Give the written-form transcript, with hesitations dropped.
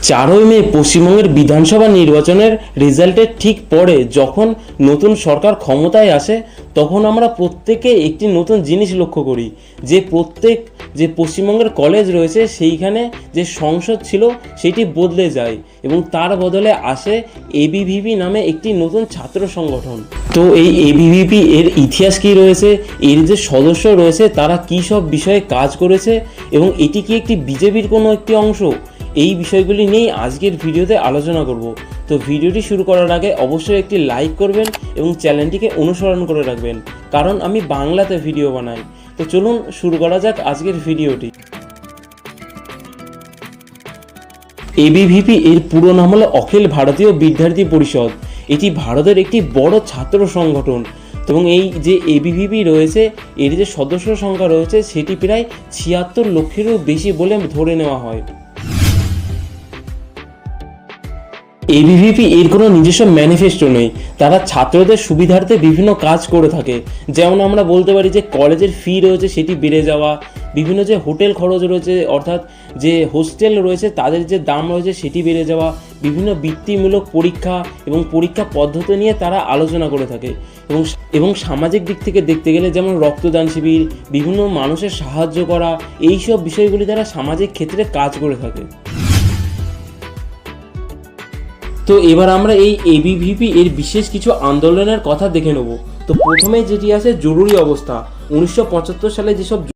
4ই মে পশ্চিমবঙ্গের বিধানসভা নির্বাচনের রেজাল্টের ঠিক পরে যখন নতুন সরকার ক্ষমতায় আসে তখন আমরা প্রত্যেকে একটি নতুন জিনিস লক্ষ্য করি যে পশ্চিমবঙ্গের কলেজ রয়েছে সেইখানে যে সংসদ ছিল সেটি বদলে যায় এবং তার বদলে আসে এবিভিপি নামে একটি নতুন ছাত্র সংগঠন। তো এই এবিভিপি এর ইতিহাস কী রয়েছে, এর যে সদস্য রয়েছে তারা কী সব বিষয়ে কাজ করেছে এবং এটি কি একটি বিজেপির কোনো একটি অংশ, এই বিষয়গুলি নিয়েই আজকের ভিডিওতে আলোচনা করব। তো ভিডিওটি শুরু করার আগে অবশ্যই একটি লাইক করবেন এবং চ্যানেলটিকে অনুসরণ করে রাখবেন, কারণ আমি বাংলাতে ভিডিও বানাই। তো চলুন শুরু করা যাক আজকের ভিডিওটি। এবিভিপি এর পুরো নাম হলো অখিল ভারতীয় বিদ্যার্থী পরিষদ। এটি ভারতের একটি বড় ছাত্র সংগঠন এবং এই যে এবিভিপি রয়েছে এর যে সদস্য সংখ্যা রয়েছে সেটি প্রায় 76 লক্ষেরও বেশি বলে ধরে নেওয়া হয়। এবিভিপি এর কোনো নিজস্ব ম্যানিফেস্টো নেই, তারা ছাত্রদের সুবিধার্থে বিভিন্ন কাজ করে থাকে। যেমন আমরা বলতে পারি যে কলেজের ফি রয়েছে সেটি বেড়ে যাওয়া, বিভিন্ন যে হোটেল খরচ রয়েছে অর্থাৎ যে হোস্টেল রয়েছে তাদের যে দাম রয়েছে সেটি বেড়ে যাওয়া, বিভিন্ন বৃত্তিমূলক পরীক্ষা এবং পরীক্ষা পদ্ধতি নিয়ে তারা আলোচনা করে থাকে এবং সামাজিক দিক থেকে দেখতে গেলে যেমন রক্তদান শিবির, বিভিন্ন মানুষের সাহায্য করা, এইসব বিষয়গুলি তারা সামাজিক ক্ষেত্রে কাজ করে থাকে। তো এবার আমরা এই এবিভিপি এর বিশেষ কিছু আন্দোলনের কথা দেখে নেব। তো প্রথমে যেটি আছে জরুরি অবস্থা। 1975 সালে যেসব